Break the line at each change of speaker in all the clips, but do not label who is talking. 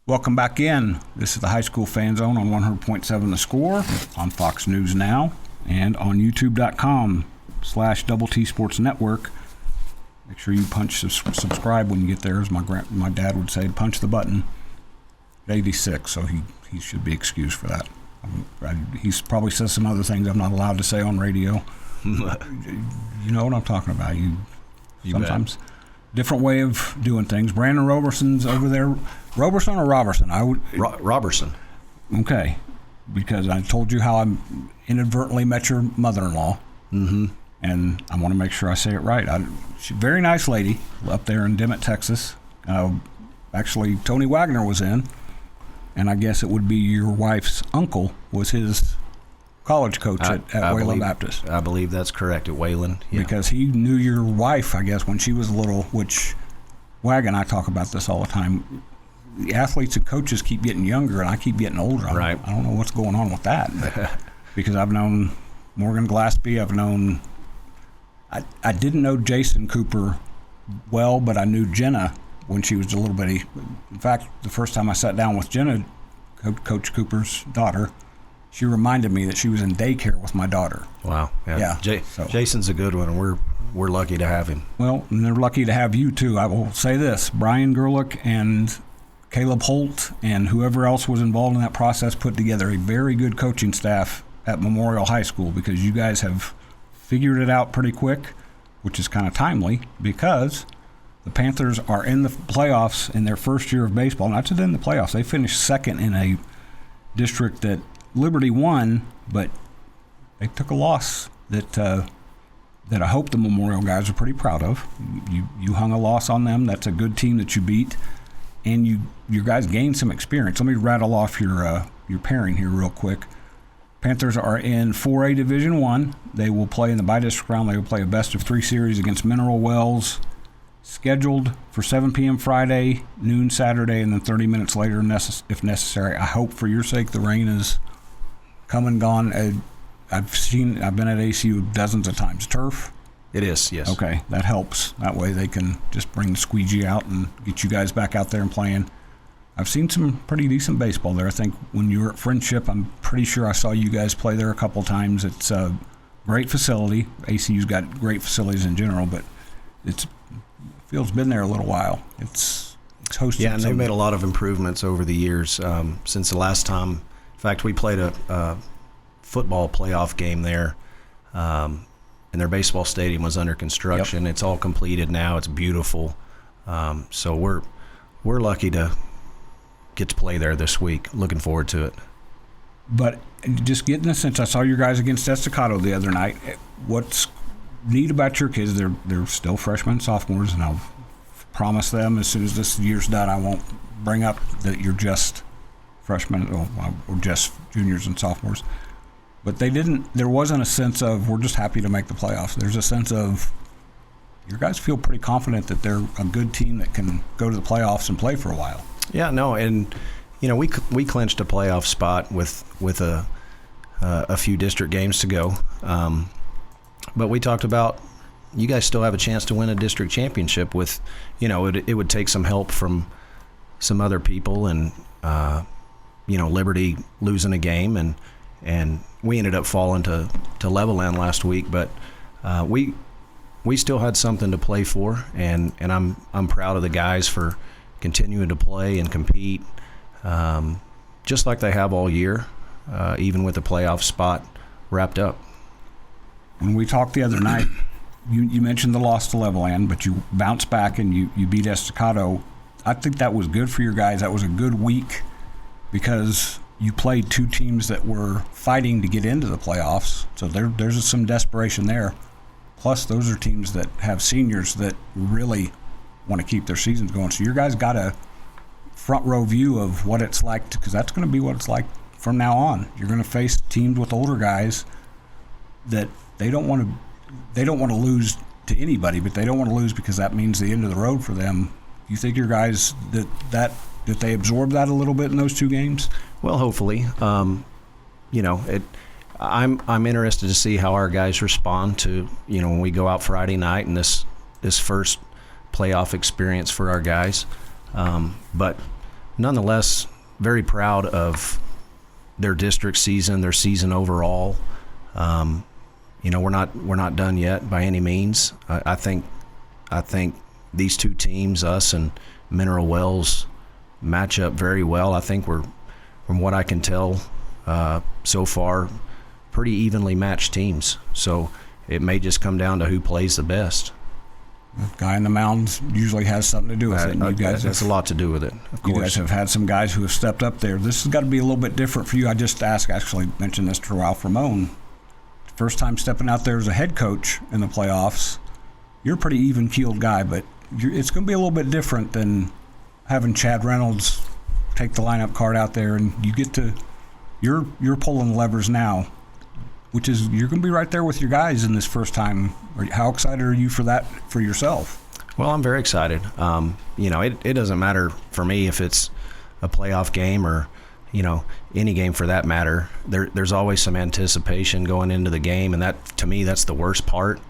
Welcome back in. This is the High School Fan Zone on 100.7 The Score, on Fox News Now, and on YouTube.com/Double T Sports Network. Make sure you punch subscribe when you get there, as my dad would say, punch the button. 86, so he should be excused for that. He's probably says some other things I'm not allowed to say on radio. You know what I'm talking about. You sometimes bet. Different way of doing things. Brandon Roberson's over there. Roberson or Roberson?
Roberson.
Okay, because I told you how I inadvertently met your mother-in-law.
Mm-hmm.
And I want to make sure I say it right. She's a very nice lady up there in Dimmitt, Texas. Actually, Tony Wagner was in, and I guess it would be your wife's uncle was his college coach at Wayland Baptist.
I believe that's correct, at Wayland. Yeah.
Because he knew your wife, I guess, when she was little, which Wag and I talk about this all the time. The athletes and coaches keep getting younger, and I keep getting older.
Right.
I don't know what's going on with that. Because I've known Morgan Glaspie. I've known – I didn't know Jason Cooper well, but I knew Jenna when she was a little bitty. In fact, the first time I sat down with Jenna, Coach Cooper's daughter, she reminded me that she was in daycare with my daughter.
Wow.
Yeah.
Jason's a good one, and we're lucky to have him.
Well, and they're lucky to have you, too. I will say this. Brian Gerlich and Caleb Holt and whoever else was involved in that process put together a very good coaching staff at Memorial High School, because you guys have figured it out pretty quick, which is kind of timely, because the Panthers are in the playoffs in their first year of baseball. Not just in the playoffs. They finished second in a district that Liberty won, but they took a loss that I hope the Memorial guys are pretty proud of. You hung a loss on them. That's a good team that you beat, and you guys gained some experience. Let me rattle off your pairing here real quick. Panthers are in 4A Division I. They will play in the bi-district round. They will play a best-of-3 series against Mineral Wells, scheduled for 7 p.m. Friday, noon Saturday, and then 30 minutes later if necessary. I hope for your sake the rain is come and gone. I've been at ACU dozens of times. Turf?
It is, yes.
Okay, that helps. That way they can just bring the squeegee out and get you guys back out there and playing. I've seen some pretty decent baseball there. I think when you were at Friendship, I'm pretty sure I saw you guys play there a couple times. It's a great facility. ACU's got great facilities in general, but field's been there a little while. It's hosted.
Yeah, and they've made a lot of improvements over the years since the last time. In fact, we played a football playoff game there, and their baseball stadium was under construction. Yep. It's all completed now. It's beautiful. So we're lucky to get to play there this week. Looking forward to it.
But just getting a sense, I saw you guys against Estacado the other night. What's neat about your kids, they're still freshmen and sophomores, and I'll promise them as soon as this year's done, I won't bring up that you're just freshmen or just juniors and sophomores. But there wasn't a sense of we're just happy to make the playoffs. There's a sense of your guys feel pretty confident that they're a good team that can go to the playoffs and play for a while.
Yeah, no, and we clinched a playoff spot with a few district games to go, but we talked about you guys still have a chance to win a district championship with, it would take some help from some other people, and Liberty losing a game, and we ended up falling to Levelland last week, but we still had something to play for, and I'm proud of the guys for continuing to play and compete, just like they have all year, even with the playoff spot wrapped up.
When we talked the other night, you mentioned the loss to Levelland, but you bounced back and you beat Estacado. I think that was good for your guys. That was a good week because you played two teams that were fighting to get into the playoffs, so there's some desperation there. Plus, those are teams that have seniors that really want to keep their seasons going. So your guys got a front row view of what it's like, because that's going to be what it's like from now on. You're going to face teams with older guys that they don't want to lose to anybody, but they don't want to lose because that means the end of the road for them. You think your guys that they absorb that a little bit in those two games?
Well, hopefully. I'm interested to see how our guys respond to when we go out Friday night and this first playoff experience for our guys. But nonetheless, very proud of their district season, their season overall. We're not done yet by any means. I think these two teams, us and Mineral Wells, match up very well. I think we're, from what I can tell so far, pretty evenly matched teams. So it may just come down to who plays the best.
The guy in the mountains usually has something to do with it. And you guys
that's a lot to do with it, of course.
You guys have had some guys who have stepped up there. This has got to be a little bit different for you. I just mentioned this to Ralph Ramon. First time stepping out there as a head coach in the playoffs. You're a pretty even-keeled guy, but it's going to be a little bit different than having Chad Reynolds take the lineup card out there, and you're pulling levers now, which is you're going to be right there with your guys in this first time. How excited are you for that for yourself?
Well, I'm very excited. It doesn't matter for me if it's a playoff game or any game for that matter. There's always some anticipation going into the game, and that, to me, that's the worst part.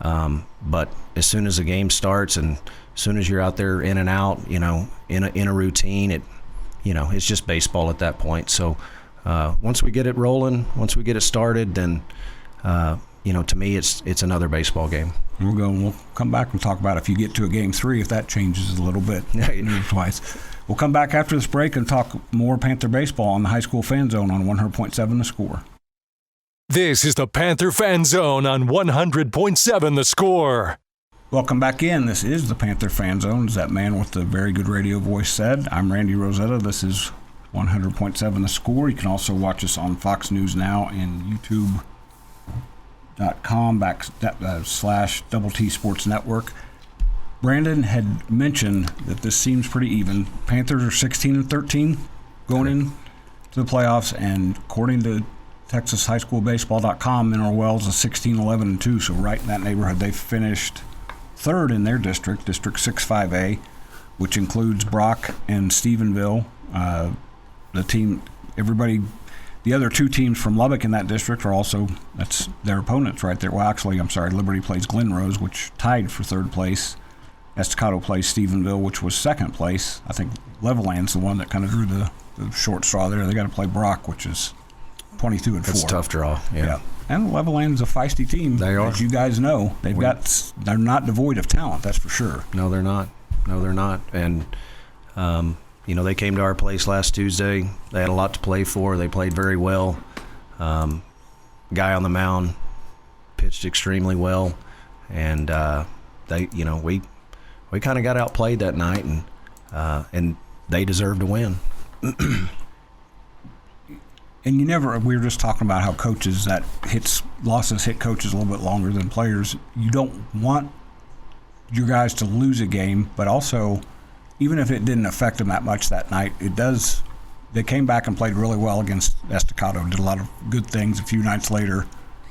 But as soon as the game starts and as soon as you're out there in and out, in a routine, it's just baseball at that point. So once we get it rolling, once we get it started, then to me it's another baseball game.
We'll come back and talk about if you get to a game 3, if that changes a little bit. Twice. We'll come back after this break and talk more Panther baseball on the High School Fan Zone on 100.7 The Score.
This is the Panther Fan Zone on 100.7 The Score.
Welcome back in. This is the Panther Fan Zone, as that man with the very good radio voice said. I'm Randy Rosetta. This is 100.7 The Score. You can also watch us on Fox News Now and YouTube.com/Double T Sports Network. Brandon had mentioned that this seems pretty even. Panthers are 16-13 going into the playoffs, and according to TexasHighSchoolBaseball.com, Mineral Wells is 16-11-2, so right in that neighborhood. They finished third in their district, District 6-5A, which includes Brock and Stephenville. The other two teams from Lubbock in that district are also, that's their opponents right there. Well, actually, I'm sorry, Liberty plays Glen Rose, which tied for third place. Estacado plays Stephenville, which was second place. I think Levelland's the one that kind of drew the short straw there. They got to play Brock, which is 22-4.
It's a tough draw. Yeah.
And Levelland's a feisty team.
They are.
As you guys know, they're not devoid of talent. That's for sure.
No, they're not. And they came to our place last Tuesday. They had a lot to play for. They played very well. Guy on the mound pitched extremely well, and we kind of got outplayed that night, and they deserved to win.
And we were just talking about how coaches losses hit coaches a little bit longer than players. You don't want your guys to lose a game, but also, even if it didn't affect them that much that night, it does. They came back and played really well against Estacado, did a lot of good things. A few nights later,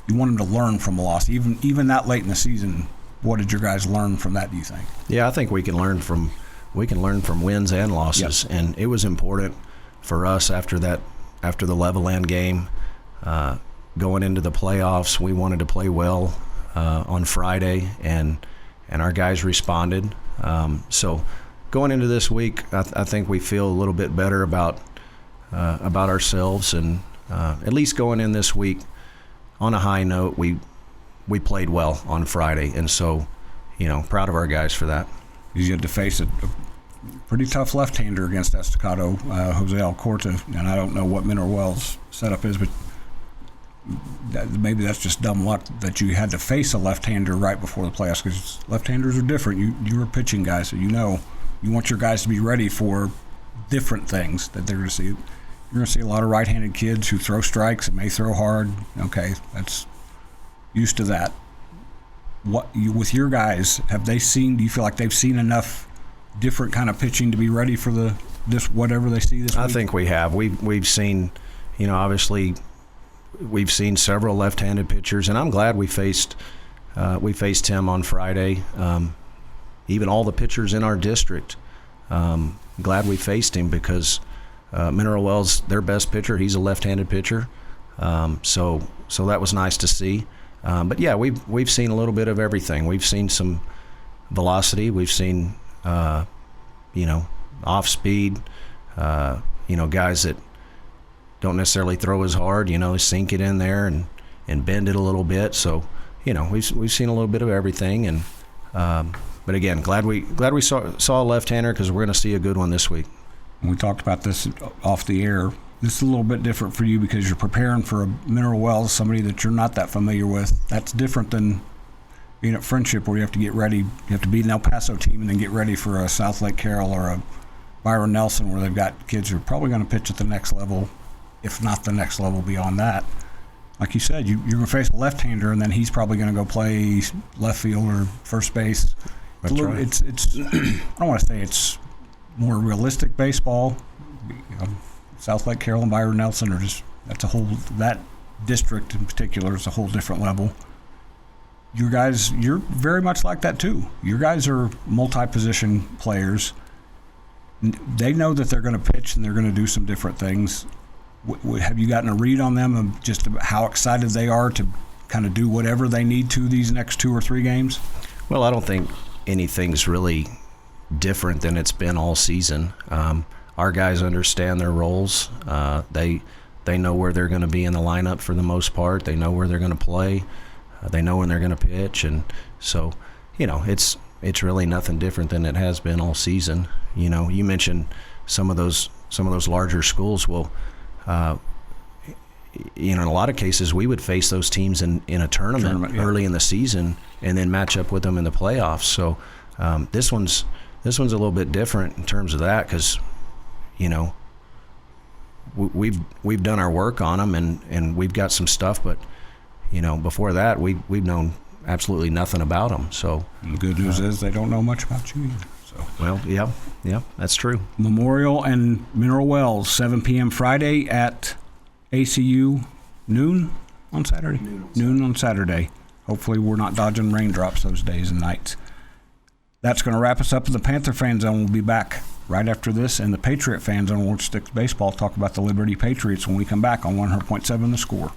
you want them to learn from a loss. Even that late in the season, what did your guys learn from that, do you think?
Yeah, I think we can learn from wins and losses. Yep. And it was important for us after the Levelland game, going into the playoffs. We wanted to play well on Friday, and our guys responded. So going into this week, I think we feel a little bit better about ourselves, and at least going in this week on a high note. We played well on Friday, and so proud of our guys for that.
You had to face a pretty tough left-hander against Estacado, Jose Alcorta, and I don't know what Mineral Wells' setup is, but maybe that's just dumb luck that you had to face a left-hander right before the playoffs, because left-handers are different. You're a pitching guy, so you want your guys to be ready for different things that they're going to see. You're going to see a lot of right-handed kids who throw strikes and may throw hard. Okay, that's used to that. With your guys, have they seen? Do you feel like they've seen enough different kind of pitching to be ready for this whatever they see this week?
I think we have. We've seen, obviously, we've seen several left-handed pitchers, and I'm glad we faced him on Friday. Even all the pitchers in our district, glad we faced him, because Mineral Wells, their best pitcher, he's a left-handed pitcher. So that was nice to see. But yeah, we've seen a little bit of everything. We've seen some velocity. We've seen off speed. guys that don't necessarily throw as hard, sink it in there and bend it a little bit. So, we've seen a little bit of everything. And but again, glad we saw a left-hander, because we're going to see a good one this week.
We talked about this off the air. This is a little bit different for you because you're preparing for a Mineral Wells, somebody that you're not that familiar with. That's different than being at Friendship, where you have to get ready. You have to beat an El Paso team and then get ready for a South Lake Carroll or a Byron Nelson, where they've got kids who are probably going to pitch at the next level, if not the next level beyond that. Like you said, you're going to face a left-hander, and then he's probably going to go play left field or first base.
That's right.
It's I don't want to say it's more realistic baseball. South Lake Carroll and Byron Nelson are that district in particular is a whole different level. Your guys, you're very much like that too. Your guys are multi-position players. They know that they're going to pitch and they're going to do some different things. Have you gotten a read on them of just how excited they are to kind of do whatever they need to these next 2 or 3 games?
Well, I don't think anything's really different than it's been all season. Our guys understand their roles. They know where they're going to be in the lineup for the most part. They know where they're going to play. They know when they're going to pitch, and so it's really nothing different than it has been all season. You mentioned some of those larger schools. Well, in a lot of cases, we would face those teams in a tournament early in the season, and then match up with them in the playoffs. So this one's a little bit different in terms of that, because we've done our work on them, and we've got some stuff, but before that we've known absolutely nothing about them. So
the good news is they don't know much about you either. So
well, yeah, that's true.
Memorial and Mineral Wells, 7 p.m. Friday at ACU, noon on Saturday. Noon on Saturday. Hopefully we're not dodging raindrops those days and nights. That's going to wrap us up in the Panther Fan Zone. We'll be back right after this in the Patriot Fan Zone, Orange Sticks Baseball, talk about the Liberty Patriots when we come back on 100.7 The Score.